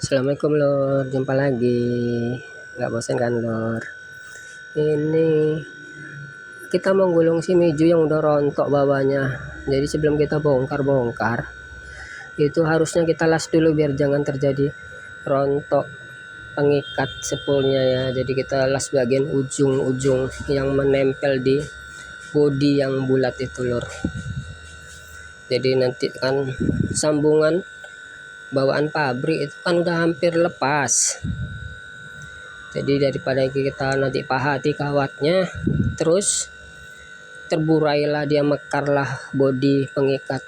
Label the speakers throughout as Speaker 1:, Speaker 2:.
Speaker 1: Assalamualaikum Lur, jumpa lagi. Nggak bosan kan Lur? Ini kita mau gulung si Miju yang udah rontok bawahnya. Jadi sebelum kita bongkar itu harusnya kita las dulu biar jangan terjadi rontok pengikat sepulnya ya. Jadi kita las bagian ujung-ujung yang menempel di bodi yang bulat itu Lur. Jadi nanti kan sambungan bawaan pabrik itu kan udah hampir lepas. Jadi daripada kita nanti pahati kawatnya terus terburailah dia, mekarlah bodi pengikat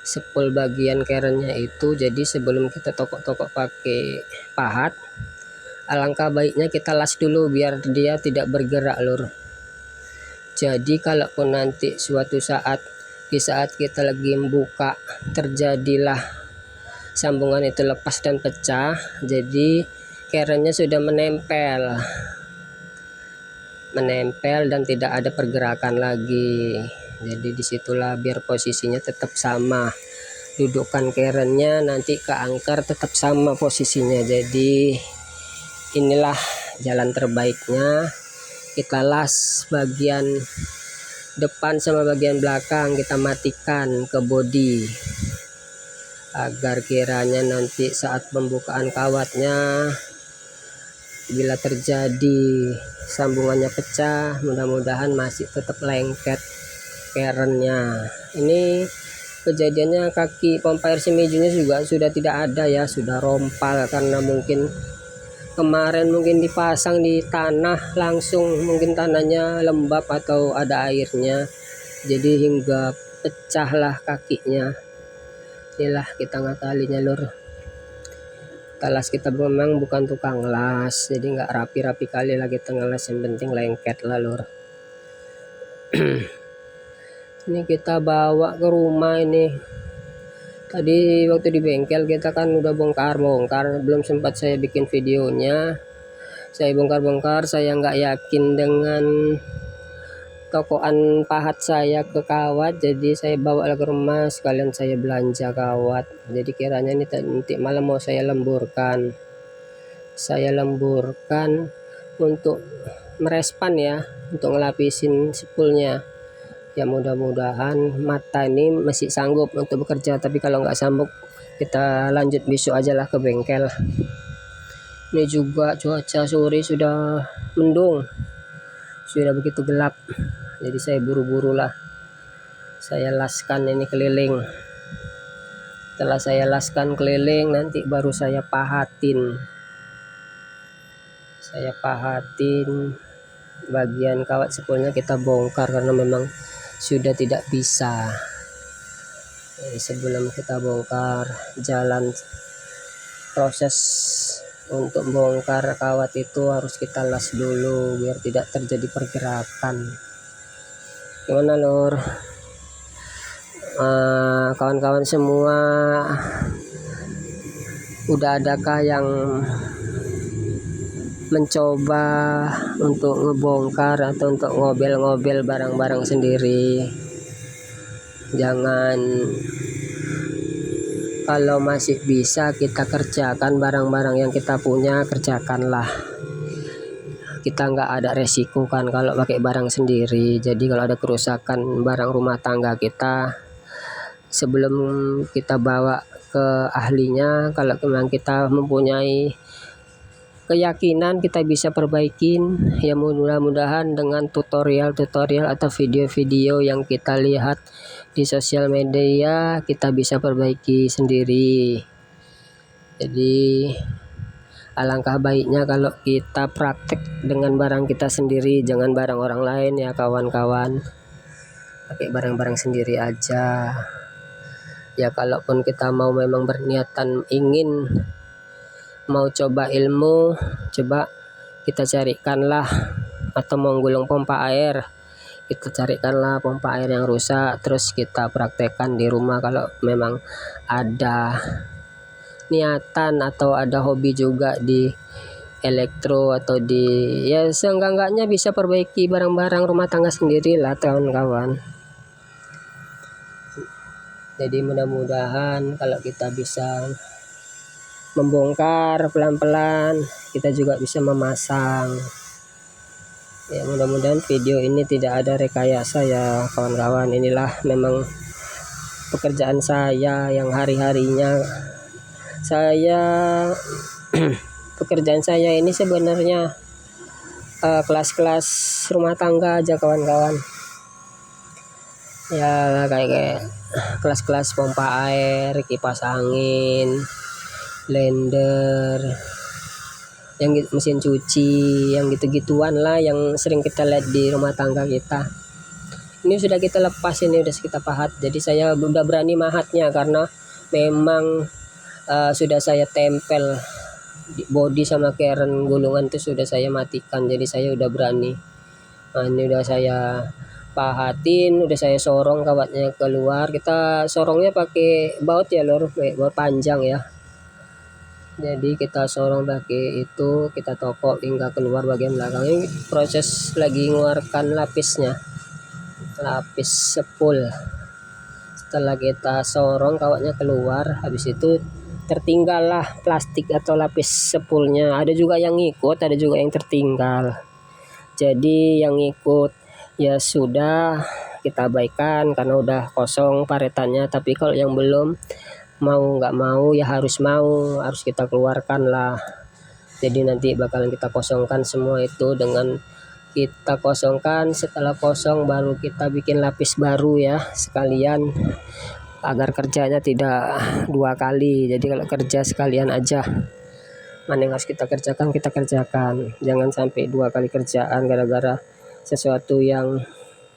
Speaker 1: sepul bagian kerennya itu. Jadi sebelum kita tokok-tokok pakai pahat, alangkah baiknya kita las dulu biar dia tidak bergerak Lur. Jadi kalaupun nanti suatu saat di saat kita lagi membuka terjadilah sambungan itu lepas dan pecah, jadi kerennya sudah menempel dan tidak ada pergerakan lagi. Jadi disitulah biar posisinya tetap sama, dudukan kerennya nanti ke angker tetap sama posisinya. Jadi inilah jalan terbaiknya, kita las bagian depan sama bagian belakang, kita matikan ke bodi agar kiranya nanti saat pembukaan kawatnya bila terjadi sambungannya pecah, mudah-mudahan masih tetap lengket kerennya. Ini kejadiannya kaki pompa air si Mijunya juga sudah tidak ada ya, sudah rompal karena mungkin kemarin dipasang di tanah langsung, mungkin tanahnya lembab atau ada airnya, jadi hingga pecahlah kakinya. Inilah kita ngakalinya Lur. Las kita memang bukan tukang las, jadi nggak rapi-rapi kali lah kita ngelas, yang penting lengket lah Lur. Ini kita bawa ke rumah. Ini tadi waktu di bengkel kita kan udah bongkar, belum sempat saya bikin videonya. Saya bongkar, saya nggak yakin dengan tokoan pahat saya ke kawat, jadi saya bawa ke rumah sekalian saya belanja kawat. Jadi kiranya ini nanti malam mau saya lemburkan untuk merespan ya, untuk ngelapisin sepulnya ya. Mudah-mudahan mata ini masih sanggup untuk bekerja, tapi kalau nggak sanggup kita lanjut besok aja lah ke bengkel. Ini juga cuaca sore sudah mendung, sudah begitu gelap, jadi saya buru-buru lah saya laskan ini keliling. Setelah saya laskan keliling, nanti baru saya pahatin bagian kawat sepulnya, kita bongkar karena memang sudah tidak bisa. Jadi sebelum kita bongkar, jalan proses untuk bongkar kawat itu harus kita las dulu biar tidak terjadi pergerakan. Gimana Lur? Kawan-kawan semua, udah adakah yang mencoba untuk ngebongkar atau untuk ngobel-ngobel barang-barang sendiri? Jangan, kalau masih bisa kita kerjakan barang-barang yang kita punya, kerjakanlah. Kita nggak ada resiko kan kalau pakai barang sendiri. Jadi kalau ada kerusakan barang rumah tangga kita, sebelum kita bawa ke ahlinya, kalau memang kita mempunyai keyakinan kita bisa perbaikin ya, mudah-mudahan dengan tutorial atau video-video yang kita lihat di sosial media kita bisa perbaiki sendiri. Jadi alangkah baiknya kalau kita praktek dengan barang kita sendiri, jangan barang orang lain ya kawan-kawan. Pakai barang-barang sendiri aja ya. Kalaupun kita mau memang berniatan ingin mau coba ilmu, coba kita carikanlah, atau mau gulung pompa air, kita carikanlah pompa air yang rusak, terus kita praktekkan di rumah. Kalau memang ada niatan atau ada hobi juga di elektro atau di ya seenggak-enggaknya bisa perbaiki barang-barang rumah tangga sendiri lah kawan-kawan. Jadi mudah-mudahan kalau kita bisa membongkar pelan-pelan, kita juga bisa memasang. Ya, mudah-mudahan video ini tidak ada rekayasa ya kawan-kawan. Inilah memang pekerjaan saya yang hari-harinya saya pekerjaan saya ini sebenarnya kelas-kelas rumah tangga aja kawan-kawan. Ya kayak kelas-kelas pompa air, kipas angin, blender, yang mesin cuci, yang gitu-gituan lah yang sering kita lihat di rumah tangga kita. Ini sudah kita lepas, ini udah kita pahat, jadi saya udah berani mahatnya karena memang sudah saya tempel body sama keren gulungan itu sudah saya matikan, jadi saya udah berani. Nah, ini udah saya pahatin, udah saya sorong kawatnya keluar. Kita sorongnya pakai baut ya lor, baut panjang ya. Jadi kita sorong pakai itu, kita tokok hingga keluar bagian belakang. Ini proses lagi mengeluarkan lapisnya, lapis sepul. Setelah kita sorong kawatnya keluar, habis itu tertinggallah plastik atau lapis sepulnya. Ada juga yang ngikut, ada juga yang tertinggal. Jadi yang ngikut ya sudah kita abaikan karena udah kosong paretannya. Tapi kalau yang belum, mau nggak mau ya harus kita keluarkan lah. Jadi nanti bakalan kita kosongkan semua itu. Dengan kita kosongkan, setelah kosong baru kita bikin lapis baru ya sekalian, agar kerjanya tidak 2 kali. Jadi kalau kerja sekalian aja, mana yang harus kita kerjakan, jangan sampai 2 kali kerjaan gara-gara sesuatu yang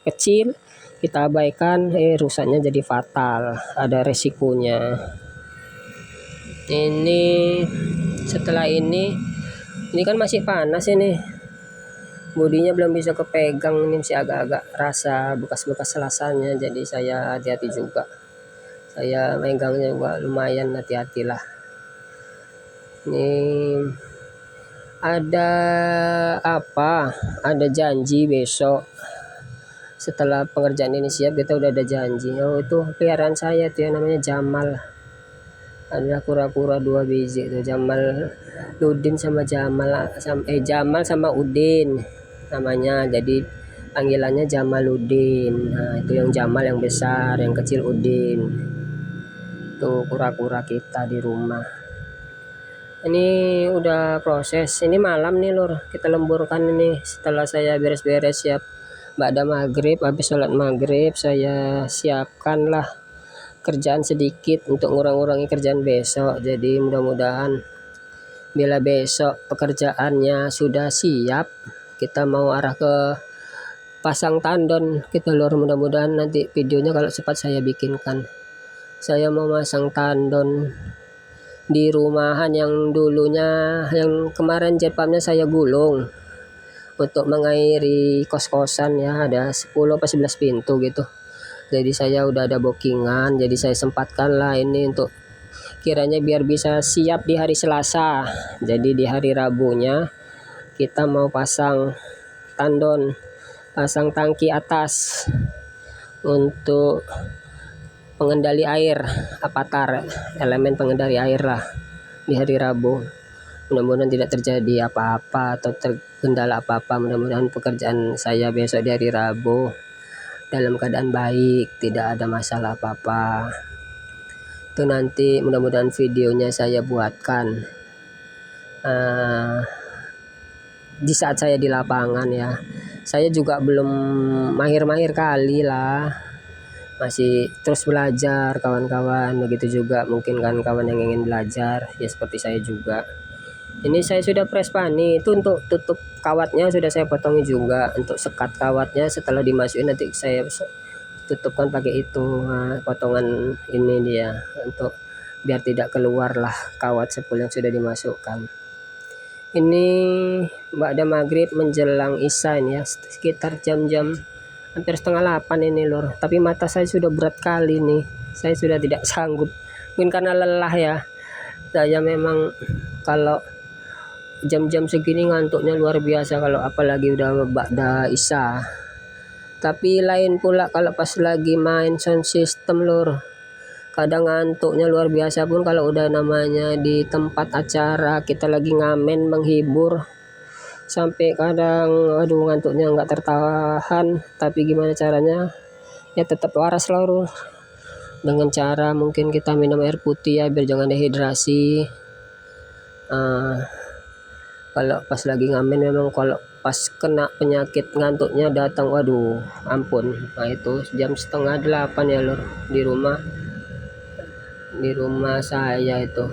Speaker 1: kecil kita abaikan, rusaknya jadi fatal, ada resikonya. Ini setelah ini kan masih panas, ini bodinya belum bisa kepegang, ini masih agak-agak rasa bekas-bekas selasannya, jadi saya hati-hati juga, saya megangnya juga lumayan hati-hatilah. Ini ada janji besok setelah pengerjaan ini siap, kita udah ada janji. Oh, itu peliharaan saya tuh yang namanya Jamal, ada kura-kura 2 biji itu, Jamal Udin sama Jamal sama Udin namanya, jadi panggilannya Jamaluddin. Nah, itu yang Jamal yang besar, yang kecil Udin. Tuh kura-kura kita di rumah. Ini udah proses, ini malam nih lur, kita lemburkan ini. Setelah saya beres-beres siap ba'da maghrib, habis sholat maghrib saya siapkan lah kerjaan sedikit untuk ngurang-ngurangi kerjaan besok. Jadi mudah-mudahan bila besok pekerjaannya sudah siap, kita mau arah ke pasang tandon kita lur. Mudah-mudahan nanti videonya kalau cepat saya bikinkan. Saya mau masang tandon di rumahan yang dulunya, yang kemarin jet pumpnya saya gulung untuk mengairi kos-kosan ya, ada 10 atau 11 pintu gitu. Jadi saya udah ada bookingan, jadi saya sempatkan lah ini untuk kiranya biar bisa siap di hari Selasa. Jadi di hari Rabunya kita mau pasang tandon, pasang tangki atas untuk pengendali air, avatar elemen pengendali air lah di hari Rabu. Mudah-mudahan tidak terjadi apa-apa atau terkendala apa-apa. Mudah-mudahan pekerjaan saya besok di hari Rabu dalam keadaan baik, tidak ada masalah apa-apa. Itu nanti mudah-mudahan videonya saya buatkan di saat saya di lapangan ya. Saya juga belum mahir-mahir kali lah, masih terus belajar kawan-kawan. Begitu juga mungkin kan kawan yang ingin belajar ya seperti saya juga. Ini saya sudah press pani, itu untuk tutup kawatnya sudah saya potongi juga. Untuk sekat kawatnya setelah dimasukin nanti saya tutupkan pakai itu. Nah, potongan ini dia untuk biar tidak keluar lah kawat sepul yang sudah dimasukkan. Ini ba'da maghrib menjelang isya ini ya, sekitar jam-jam hampir setengah 8 ini lor. Tapi mata saya sudah berat kali nih, saya sudah tidak sanggup, mungkin karena lelah ya. Saya memang kalau jam-jam segini ngantuknya luar biasa, kalau apalagi udah ba'da isya. Tapi lain pula kalau pas lagi main sound system lor, kadang ngantuknya luar biasa pun kalau udah namanya di tempat acara kita lagi ngamen menghibur, sampai kadang aduh ngantuknya nggak tertahan. Tapi gimana caranya ya tetap waras lah Lur. Dengan cara mungkin kita minum air putih ya biar jangan dehidrasi. Kalau pas lagi ngamen memang kalau pas kena penyakit ngantuknya datang, waduh ampun. Nah itu jam setengah 8 ya Lur, di rumah saya itu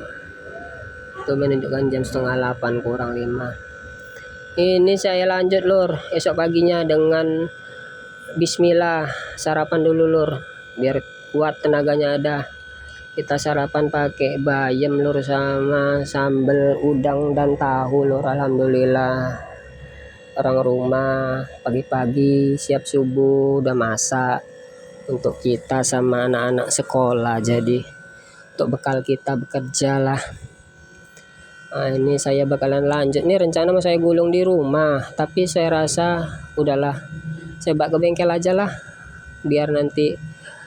Speaker 1: menunjukkan jam setengah 8 kurang 5. Ini saya lanjut Lur, esok paginya dengan bismillah sarapan dulu Lur, biar kuat tenaganya ada. Kita sarapan pakai bayam Lur sama sambal udang dan tahu Lur. Alhamdulillah orang rumah pagi-pagi siap subuh udah masak untuk kita sama anak-anak sekolah, jadi untuk bekal kita bekerja lah. Nah, ini saya bakalan lanjut nih, rencana mau saya gulung di rumah, tapi saya rasa udahlah saya bawa ke bengkel aja lah, biar nanti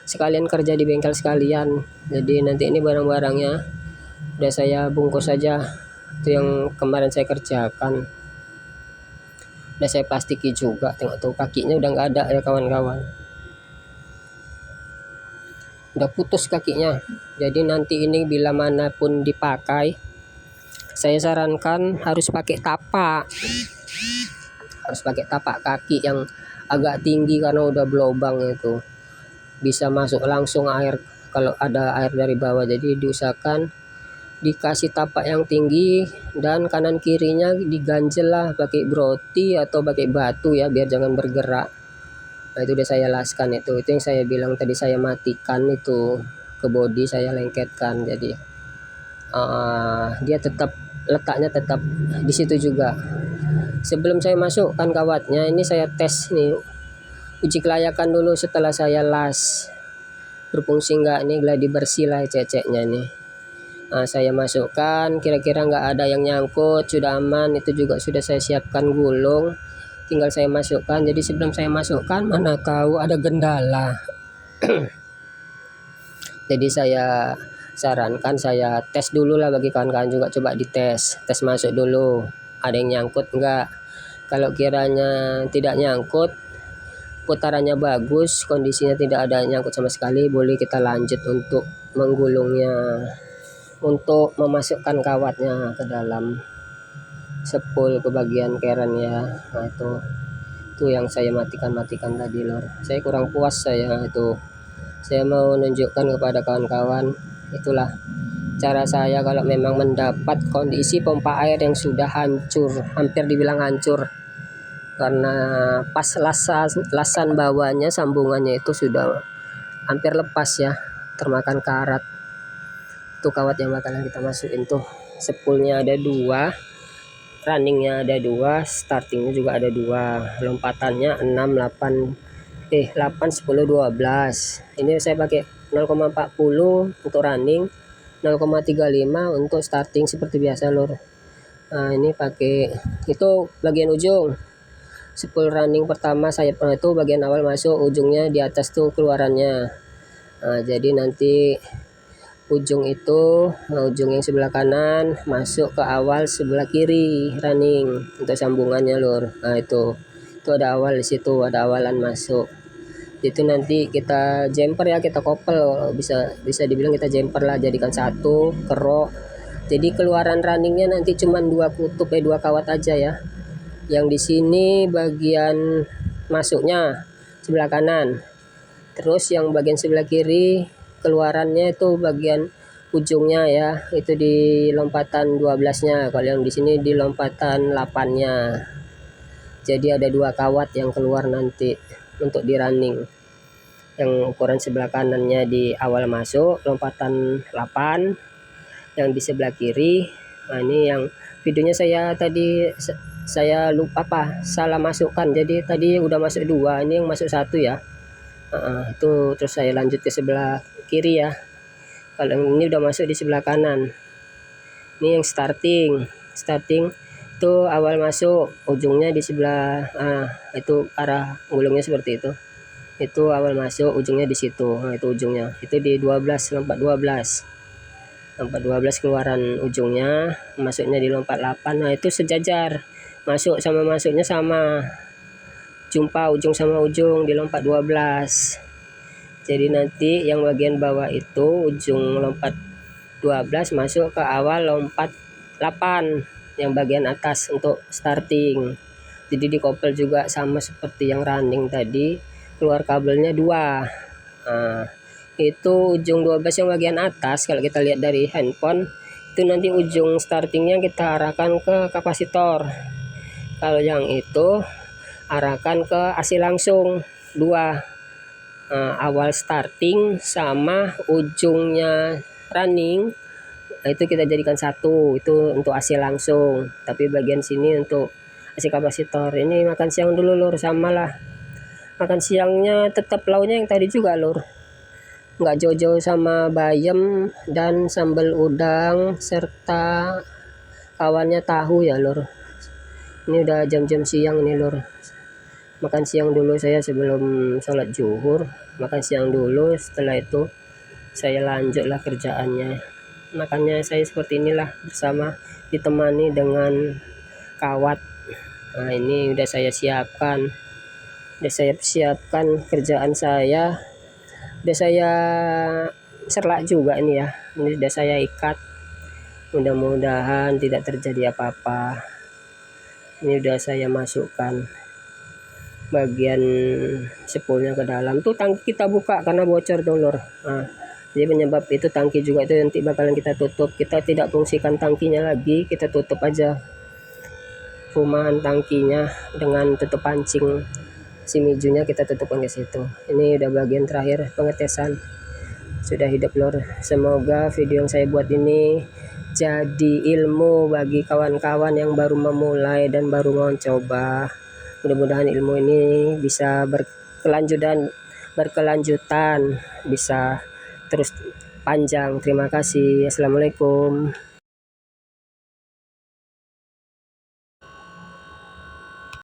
Speaker 1: sekalian kerja di bengkel sekalian. Jadi nanti ini barang-barangnya udah saya bungkus aja, itu yang kemarin saya kerjakan udah saya plastiki juga. Tengok tuh kakinya udah nggak ada ya kawan-kawan, udah putus kakinya. Jadi nanti ini bila manapun dipakai saya sarankan harus pakai tapak, kaki yang agak tinggi karena udah berlubang itu bisa masuk langsung air kalau ada air dari bawah. Jadi diusahakan dikasih tapak yang tinggi dan kanan kirinya diganjel lah pakai broti atau pakai batu ya biar jangan bergerak. Nah itu udah saya laskan, itu yang saya bilang tadi, saya matikan itu ke bodi, saya lengketkan. Jadi dia tetap letaknya tetap di situ juga. Sebelum saya masukkan kawatnya ini saya tes nih, uji kelayakan dulu setelah saya las, berfungsi enggak nih, gladi bersih lah ceceknya nih. Saya masukkan, kira-kira nggak ada yang nyangkut, sudah aman. Itu juga sudah saya siapkan gulung, tinggal saya masukkan. Jadi sebelum saya masukkan mana tahu ada kendala. Jadi saya sarankan saya tes dulu lah, bagi kawan-kawan juga coba dites, tes masuk dulu ada yang nyangkut enggak. Kalau kiranya tidak nyangkut, putarannya bagus, kondisinya tidak ada nyangkut sama sekali, boleh kita lanjut untuk menggulungnya, untuk memasukkan kawatnya ke dalam sepul ke bagian keren ya. Nah itu yang saya matikan tadi Lur. Saya kurang puas, saya mau menunjukkan kepada kawan-kawan, itulah cara saya kalau memang mendapat kondisi pompa air yang sudah hancur, hampir dibilang hancur, karena pas lasan bawahnya sambungannya itu sudah hampir lepas ya, termakan karat. Itu kawat yang bakalan kita masukin tuh. Sepulnya ada 2, runningnya ada 2, startingnya juga ada 2, lompatannya 6, 8, 10, 12. Ini saya pakai 0,40 untuk running, 0,35 untuk starting seperti biasa Lur. Nah ini pakai itu bagian ujung sepul running pertama saya itu bagian awal masuk, ujungnya di atas tuh keluarannya. Nah jadi nanti ujung itu, ujung yang sebelah kanan masuk ke awal sebelah kiri running untuk sambungannya Lur. Nah itu ada awal di situ, ada awalan masuk. Itu nanti kita jumper ya, kita kopel, bisa dibilang kita jumper lah, jadikan satu kerok. Jadi keluaran runningnya nanti cuma 2 kutub 2 kawat aja ya. Yang di sini bagian masuknya sebelah kanan, terus yang bagian sebelah kiri keluarannya itu bagian ujungnya ya, itu di lompatan 12-nya, kalau yang di sini di lompatan 8-nya. Jadi ada 2 kawat yang keluar nanti untuk di running. Yang ukuran sebelah kanannya di awal masuk lompatan 8, yang di sebelah kiri. Nah ini yang videonya saya lupa salah masukkan, jadi tadi udah masuk 2, ini yang masuk 1 ya. Itu terus saya lanjut ke sebelah kiri ya. Kalau yang ini udah masuk di sebelah kanan. Ini yang starting itu awal masuk, ujungnya di sebelah itu arah gulungnya seperti itu. Itu awal masuk, ujungnya di situ. Nah, itu ujungnya. Itu di 12, lompat 12. Lompat 12 keluaran ujungnya, masuknya di lompat 8. Nah, itu sejajar. Masuk sama masuknya sama. Jumpa ujung sama ujung di lompat 12. Jadi nanti yang bagian bawah itu ujung lompat 12 masuk ke awal lompat 8 yang bagian atas untuk starting. Jadi dikopel juga sama seperti yang running tadi, keluar kabelnya 2. Nah, itu ujung 12 yang bagian atas kalau kita lihat dari handphone itu nanti ujung startingnya kita arahkan ke kapasitor. Kalau yang itu arahkan ke AC langsung 2. Awal starting sama ujungnya running, nah itu kita jadikan satu, itu untuk AC langsung, tapi bagian sini untuk AC kapasitor. Ini makan siang dulu lur, sama lah makan siangnya tetap lauknya yang tadi juga lur, nggak jauh-jauh sama bayam dan sambal udang serta kawannya tahu ya lur. Ini udah jam-jam siang nih lur, makan siang dulu saya sebelum sholat zuhur, makan siang dulu, setelah itu saya lanjutlah kerjaannya. Makannya saya seperti inilah, bersama ditemani dengan kawat. Nah, ini udah saya siapkan, kerjaan saya, udah saya serlak juga ini ya, ini udah saya ikat, mudah-mudahan tidak terjadi apa-apa. Ini udah saya masukkan bagian sepulnya ke dalam tuh, tangki kita buka karena bocor dulur. Nah, jadi penyebab itu tangki juga itu nanti bakalan kita tutup, kita tidak fungsikan tangkinya lagi, kita tutup aja rumahan tangkinya dengan tutup pancing simijunya, kita tutupkan ke situ. Ini udah bagian terakhir pengetesan, sudah hidup lur. Semoga video yang saya buat ini jadi ilmu bagi kawan-kawan yang baru memulai dan baru mau coba. Mudah-mudahan ilmu ini bisa berkelanjutan, bisa terus panjang. Terima kasih. Assalamualaikum.